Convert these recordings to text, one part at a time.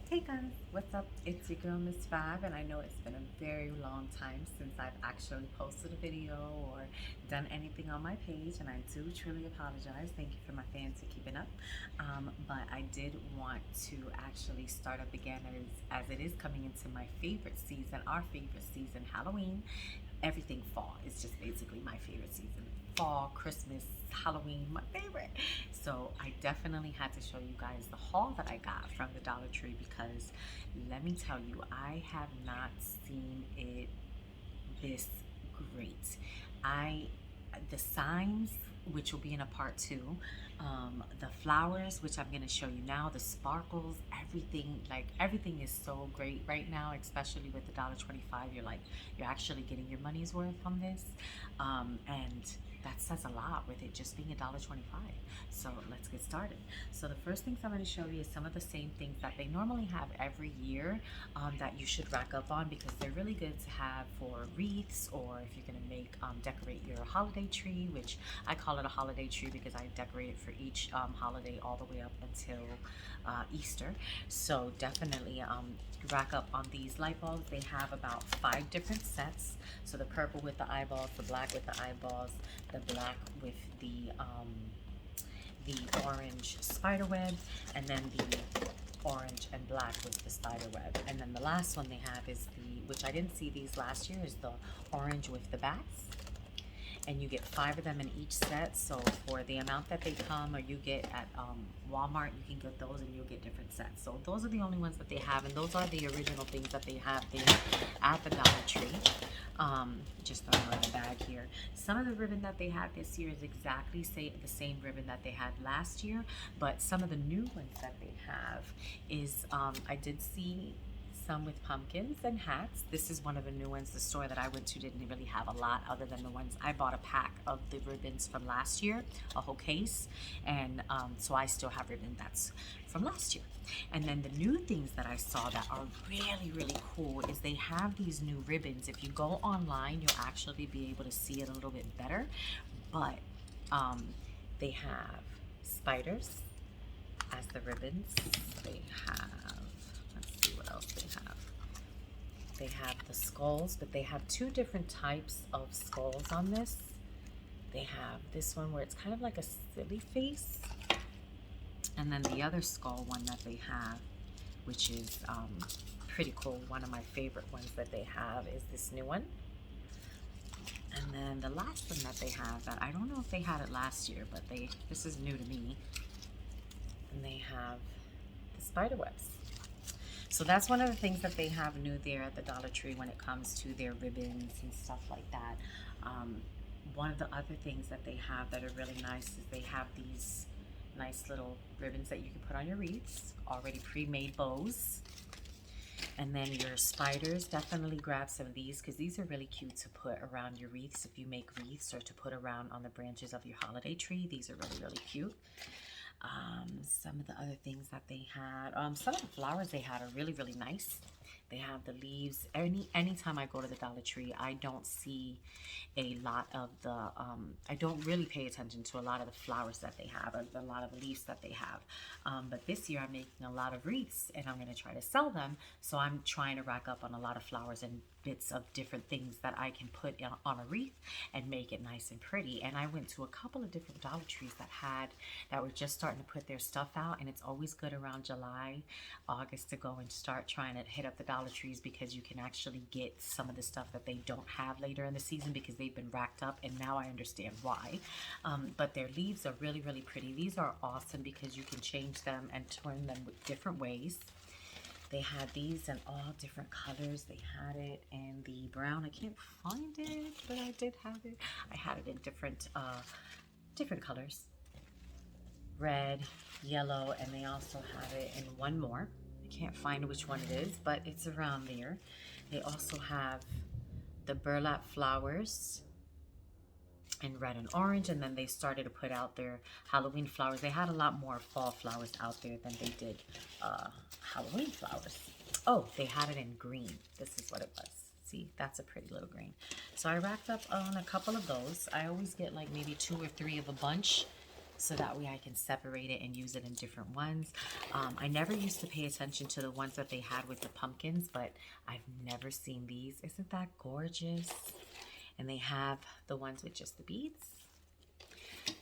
Hey guys, what's up? It's your girl Miss Fab, and I know it's been a very long time since I've actually posted a video or done anything on my page, and I do truly apologize. Thank you for my fans for keeping up. But I did want to actually start up again as it is coming into my favorite season, our favorite season, Halloween. Everything fall is just basically my favorite season. Fall, Christmas, Halloween, my favorite. So I definitely had to show you guys the haul that I got from the Dollar Tree because let me tell you, I have not seen it this great. I the signs, which will be in a part two, the flowers, which I'm gonna show you now, the sparkles, everything, like everything is so great right now, especially with the $1.25. You're actually getting your money's worth on this, and that says a lot with it just being $1.25. So let's get started. So the first things I'm going to show you is some of the same things that they normally have every year, that you should rack up on because they're really good to have for wreaths, or if you're going to make decorate your holiday tree, which I call it a holiday tree because I decorate it for each holiday all the way up until Easter. So definitely rack up on these light bulbs. They have about 5 different sets. So the purple with the eyeballs, the black with the eyeballs, the black with the orange spider web, and then the orange and black with the spider web. And then the last one they have is which I didn't see these last year, is the orange with the bats. And you get 5 of them in each set. So for the amount that they come, or you get at Walmart, you can get those and you'll get different sets. So those are the only ones that they have, and those are the original things that they have there at the Dollar Tree. Just throwing them in the bag here. Some of the ribbon that they have this year is exactly the same ribbon that they had last year, but some of the new ones that they have is, I did see some with pumpkins and hats. This is one of the new ones. The store that I went to didn't really have a lot other than the ones. I bought a pack of the ribbons from last year, a whole case, and so I still have ribbon that's from last year. And then the new things that I saw that are really, really cool is they have these new ribbons. If you go online, you'll actually be able to see it a little bit better, but they have spiders as the ribbons. They have, let's see what else they have. They have the skulls, but they have 2 different types of skulls on this. They have this one where it's kind of like a silly face, and then the other skull one that they have, which is pretty cool. One of my favorite ones that they have is this new one. And then the last one that they have, that I don't know if they had it last year, but this is new to me. And they have the spider webs. So that's one of the things that they have new there at the Dollar Tree when it comes to their ribbons and stuff like that. One of the other things that they have that are really nice is they have these nice little ribbons that you can put on your wreaths, already pre-made bows. And then your spiders, definitely grab some of these because these are really cute to put around your wreaths if you make wreaths, or to put around on the branches of your holiday tree. These are really, really cute. Some of the other things that they had, some of the flowers they had are really, really nice. They have the leaves. Anytime I go to the Dollar Tree, I don't see a lot of the, I don't really pay attention to a lot of the flowers that they have, or a lot of the leaves that they have. But this year I'm making a lot of wreaths and I'm going to try to sell them. So I'm trying to rack up on a lot of flowers and bits of different things that I can put on a wreath and make it nice and pretty. And I went to a couple of different Dollar Trees that were just starting to put their stuff out, and it's always good around July, August to go and start trying to hit up the Dollar Trees because you can actually get some of the stuff that they don't have later in the season because they've been racked up, and now I understand why. But their leaves are really, really pretty. These are awesome because you can change them and turn them with different ways. They had these in all different colors. They had it in the brown. I can't find it, but I did have it. I had it in different colors. Red, yellow, and they also have it in one more. I can't find which one it is, but it's around there. They also have the burlap flowers in red and orange, and then they started to put out their Halloween flowers. They had a lot more fall flowers out there than they did Halloween flowers. Oh, they had it in green. This is what it was. See, that's a pretty little green. So I racked up on a couple of those. I always get like maybe 2 or 3 of a bunch so that way I can separate it and use it in different ones. I never used to pay attention to the ones that they had with the pumpkins, but I've never seen these. Isn't that gorgeous? And they have the ones with just the beads.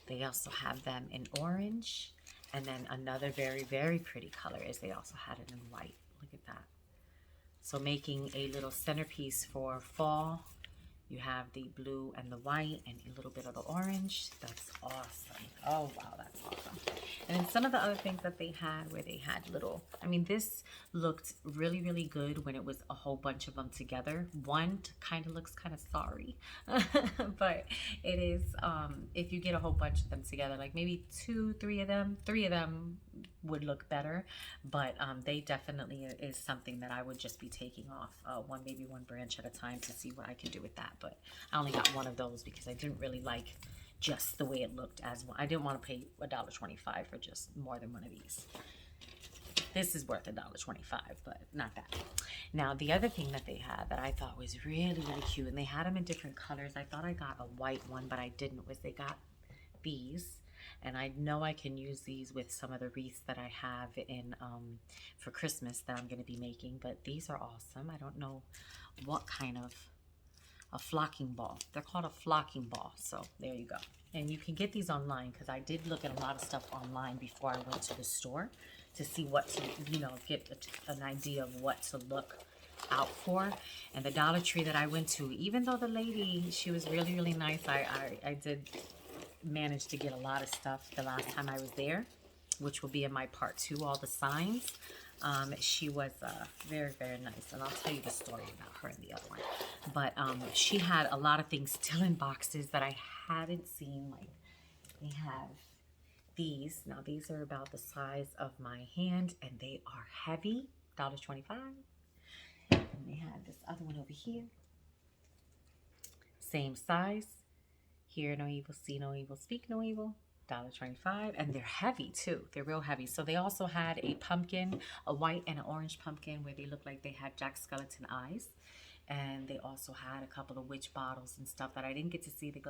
They also have them in orange. And then another very, very pretty color is they also had it in white. Look at that. So making a little centerpiece for fall. You have the blue and the white and a little bit of the orange. That's awesome. Oh, wow, that's awesome. And then some of the other things that they had where they had little, I mean, this looked really, really good when it was a whole bunch of them together. One kind of looks kind of sorry, but it is, if you get a whole bunch of them together, like maybe three of them would look better, but they definitely is something that I would just be taking off maybe one branch at a time to see what I can do with that. But I only got one of those because I didn't really like just the way it looked as one. I didn't want to pay $1.25 for just more than one of these. This is worth $1.25, but not that. Now, the other thing that they had that I thought was really, really cute, and they had them in different colors. I thought I got a white one, but I didn't, was they got these. And I know I can use these with some of the wreaths that I have in for Christmas that I'm going to be making. But these are awesome. I don't know what kind of a flocking ball. They're called a flocking ball. So there you go. And you can get these online because I did look at a lot of stuff online before I went to the store to see what to, you know, get an idea of what to look out for. And the Dollar Tree that I went to, even though the lady, she was really, really nice, I did managed to get a lot of stuff the last time I was there, which will be in my part 2, all the signs. She was very, very nice, and I'll tell you the story about her in the other one. But she had a lot of things still in boxes that I hadn't seen. Like they have these. Now these are about the size of my hand, and they are heavy. $1.25. And they have this other one over here, same size. Hear no evil, see no evil, speak no evil. $1.25, and they're heavy too. They're real heavy. So they also had a pumpkin, a white and an orange pumpkin where they looked like they had Jack Skellington eyes. And they also had a couple of witch bottles and stuff that I didn't get to see the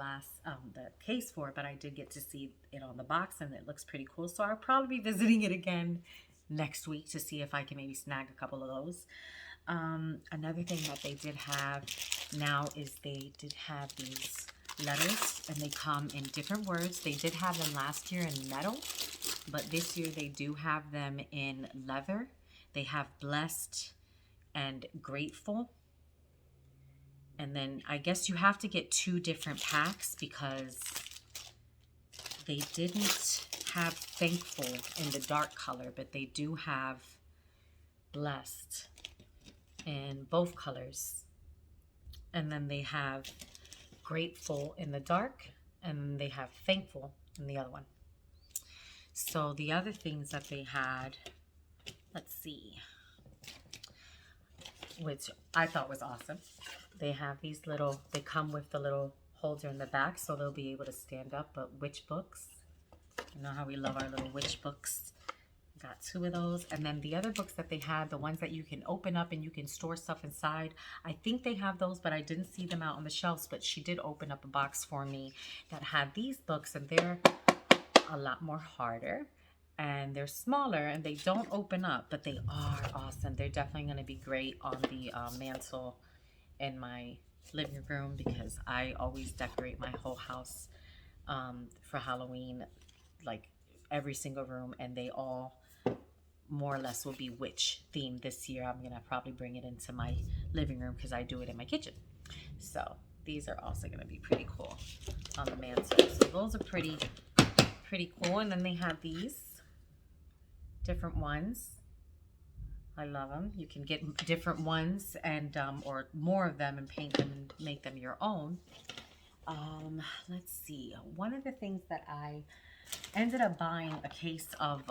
case for, but I did get to see it on the box, and it looks pretty cool. So I'll probably be visiting it again next week to see if I can maybe snag a couple of those. Another thing that they did have now is they did have these letters, and they come in different words. They did have them last year in metal, but this year they do have them in leather. They have blessed and grateful. And then I guess you have to get 2 different packs because they didn't have thankful in the dark color, but they do have blessed in both colors. And then they have grateful in the dark, and they have thankful in the other one. So the other things that they had, let's see, which I thought was awesome. They have these little, they come with the little holder in the back, so they'll be able to stand up, but witch books. You know how we love our little witch books. Got 2 of those. And then the other books that they had, the ones that you can open up and you can store stuff inside, I think they have those, but I didn't see them out on the shelves. But she did open up a box for me that had these books, and they're a lot more harder and they're smaller and they don't open up, but they are awesome. They're definitely going to be great on the mantle in my living room because I always decorate my whole house for Halloween, like every single room, and they all more or less will be witch themed this year. I'm gonna probably bring it into my living room because I do it in my kitchen. So these are also gonna be pretty cool on the mantle. So those are pretty cool. And then they have these different ones. I love them. You can get different ones and or more of them and paint them and make them your own. Let's see. One of the things that I ended up buying a case of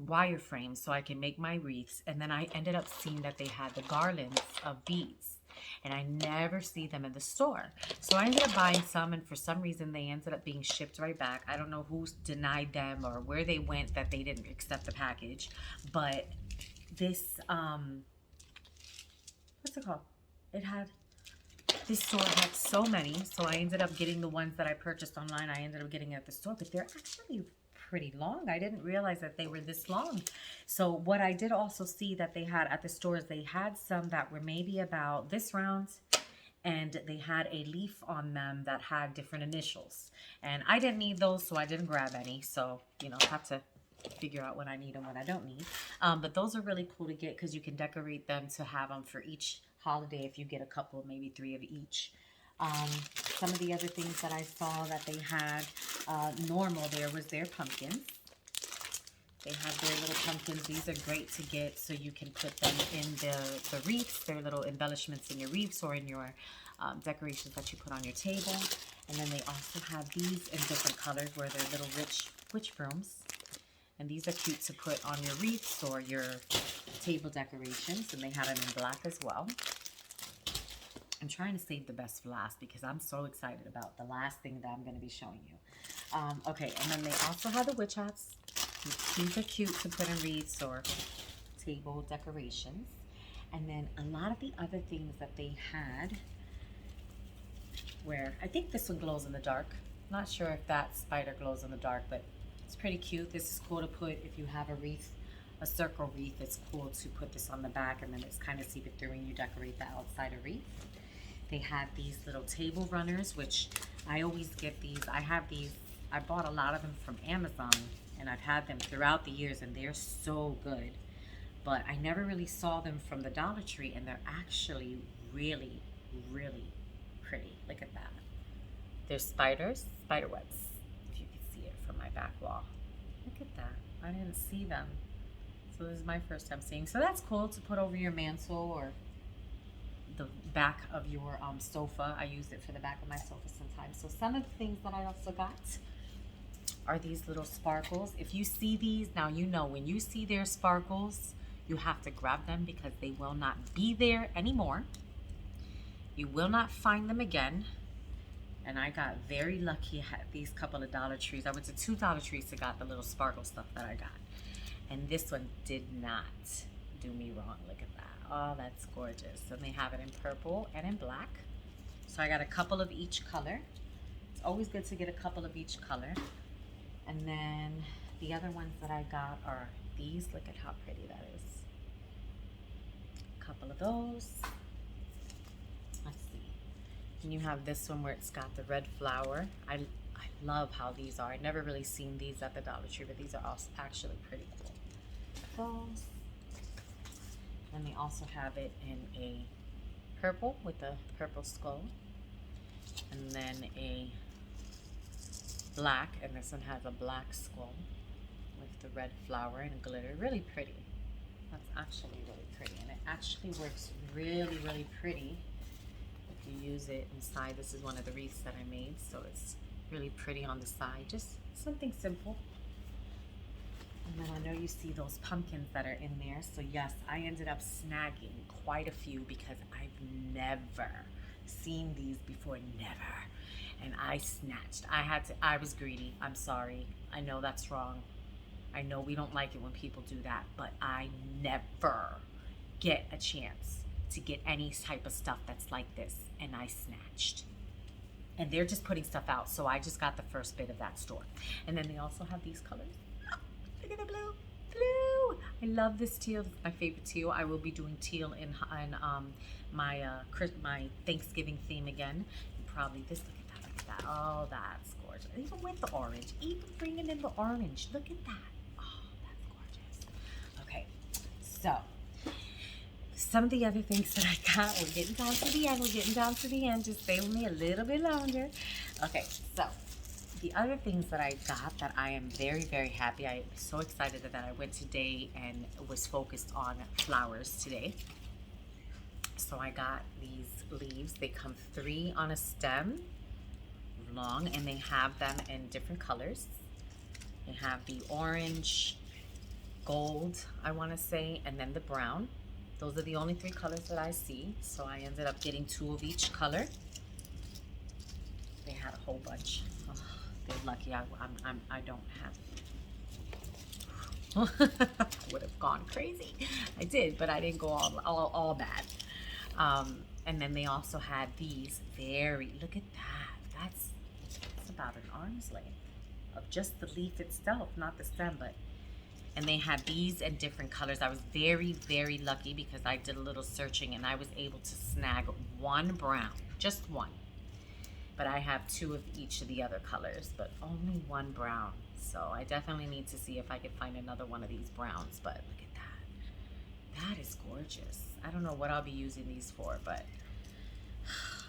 wireframes so I can make my wreaths, and then I ended up seeing that they had the Garlands of Beads, and I never see them in the store. So I ended up buying some, and for some reason they ended up being shipped right back. I don't know who denied them or where they went that they didn't accept the package, but this what's it called? It had This store had so many, so I ended up getting the ones that I purchased online. I ended up getting at the store, but they're actually pretty long. I didn't realize that they were this long. So what I did also see that they had at the stores, they had some that were maybe about this round, and they had a leaf on them that had different initials. And I didn't need those, so I didn't grab any. So, you know, have to figure out what I need and what I don't need. But those are really cool to get because you can decorate them to have them for each holiday if you get a couple, maybe 3 of each. Some of the other things that I saw that they had normal there was their pumpkins. They have their little pumpkins. These are great to get so you can put them in the wreaths. They're little embellishments in your wreaths or in your decorations that you put on your table. And then they also have these in different colors where they're little witch brooms. And these are cute to put on your wreaths or your table decorations. And they have them in black as well. I'm trying to save the best for last because I'm so excited about the last thing that I'm going to be showing you. Okay, and then they also have the witch hats. These are cute to put in wreaths or table decorations. And then a lot of the other things that they had where I think this one glows in the dark. Not sure if that spider glows in the dark, but it's pretty cute. This is cool to put if you have a wreath, a circle wreath. It's cool to put this on the back and then it's kind of see it through when you decorate the outside of wreath. They had these little table runners, which I always get these. I have these. I bought a lot of them from Amazon, and I've had them throughout the years, and they're so good. But I never really saw them from the Dollar Tree, and they're actually really, really pretty. Look at that. They're spider webs, if you can see it from my back wall. Look at that. I didn't see them. So this is my first time seeing. So that's cool to put over your mantle or the back of your sofa. I use it for the back of my sofa sometimes. So some of the things that I also got are these little sparkles. If you see these, now you know when you see their sparkles, you have to grab them because they will not be there anymore. You will not find them again. And I got very lucky at these couple of Dollar Trees. I went to 2 Dollar Trees to got the little sparkle stuff that I got. And this one did not do me wrong. Look at that. Oh, that's gorgeous. And they have it in purple and in black. So I got a couple of each color. It's always good to get a couple of each color. And then the other ones that I got are these. Look at how pretty that is. A couple of those. Let's see. And you have this one where it's got the red flower. I love how these are. I've never really seen these at the Dollar Tree, but these are also actually pretty cool. Those. And they also have it in a purple with a purple skull. And then a black, and this one has a black skull with the red flower and glitter. Really pretty. That's actually really pretty. And it actually works really, really pretty if you use it inside. This is one of the wreaths that I made, so it's really pretty on the side. Just something simple. And then I know you see those pumpkins that are in there. So yes, I ended up snagging quite a few because I've never seen these before, never. And I snatched. I was greedy. I'm sorry. I know that's wrong. I know we don't like it when people do that, but I never get a chance to get any type of stuff that's like this. And I snatched. And they're just putting stuff out. So I just got the first bit of that store. And then they also have these colors. Look at the blue. Blue. I love this teal. It's my favorite teal. I will be doing teal in my Thanksgiving theme again. And probably this. Look at that. Look at that. Oh, that's gorgeous. Even with the orange. Even bringing in the orange. Look at that. Oh, that's gorgeous. Okay. So, some of the other things that I got. We're getting down to the end. We're getting down to the end. Just stay with me a little bit longer. Okay. So, the other things that I got that I am very, very happy. I'm so excited that I went today and was focused on flowers today. So I got these leaves. They come 3 on a stem, long, and they have them in different colors. They have the orange, gold, I want to say, and then the brown. Those are the only 3 colors that I see. So I ended up getting 2 of each color. They had a whole bunch. Oh, they're lucky I don't have. I would have gone crazy. I did, but I didn't go all bad. And then they also had these look at that. That's about an arm's length of just the leaf itself, not the stem, but, and they had these in different colors. I was very, very lucky because I did a little searching and I was able to snag one brown, just one. But I have two of each of the other colors, but only one brown. So I definitely need to see if I could find another one of these browns, but look at that. That is gorgeous. I don't know what I'll be using these for, but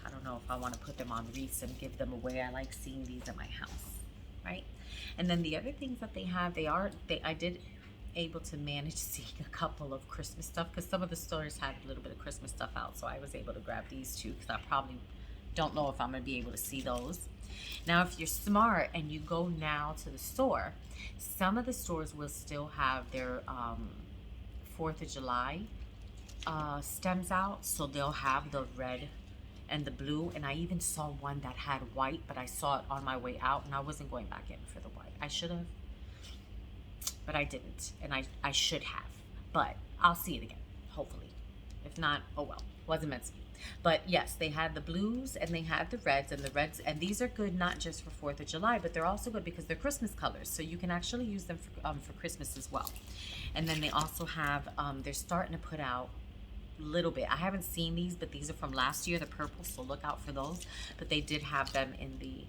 I don't know if I want to put them on wreaths and give them away. I like seeing these in my house, right? And then the other things that they have, I did able to manage seeing a couple of Christmas stuff because some of the stores had a little bit of Christmas stuff out, so I was able to grab these two because I probably don't know if I'm gonna be able to see those. Now, if you're smart and you go now to the store, some of the stores will still have their 4th of July stems out, so they'll have the red and the blue, and I even saw one that had white, but I saw it on my way out and I wasn't going back in for the white. I should have, but I didn't, and I should have, but I'll see it again, hopefully. If not, oh well, wasn't meant to be. But yes, they had the blues and they had the reds, and these are good not just for 4th of July, but they're also good because they're Christmas colors, so you can actually use them for Christmas as well. And then they also have, they're starting to put out little bit. I haven't seen these, but these are from last year, the purple, so look out for those. But they did have them in the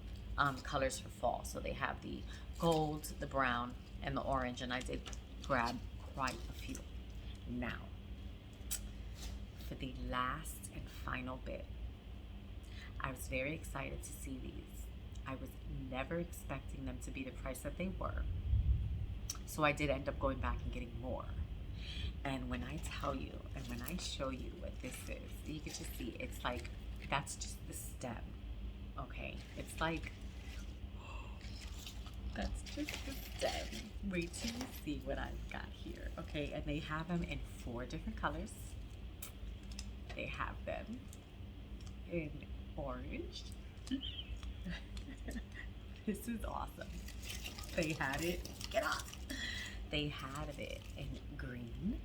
colors for fall. So they have the gold, the brown, and the orange, and I did grab quite a few. Now, for the last and final bit, I was very excited to see these. I was never expecting them to be the price that they were. So I did end up going back and getting more. And when I tell you, and when I show you what this is, you can just see, it's like, that's just the stem, okay? It's like, that's just the stem. Wait till you see what I've got here, okay? And they have them in 4 different colors. They have them in orange. This is awesome. They had it, get off. They had it in green.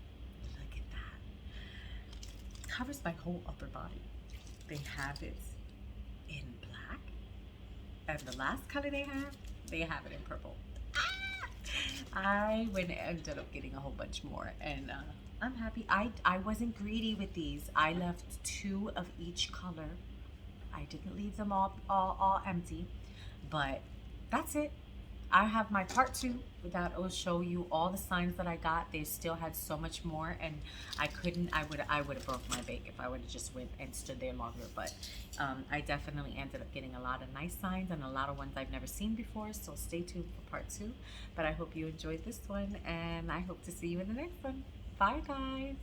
Look at that. Covers my whole upper body. They have it in black. And the last color they have it in purple. Ah! I ended up getting a whole bunch more, and I'm happy. I wasn't greedy with these. I left 2 of each color. I didn't leave them all empty, but that's it. I have my part 2 that will show you all the signs that I got. They still had so much more, and I would have broke my bank if I would have just went and stood there longer. But I definitely ended up getting a lot of nice signs and a lot of ones I've never seen before. So stay tuned for part 2. But I hope you enjoyed this one, and I hope to see you in the next one. Bye, guys.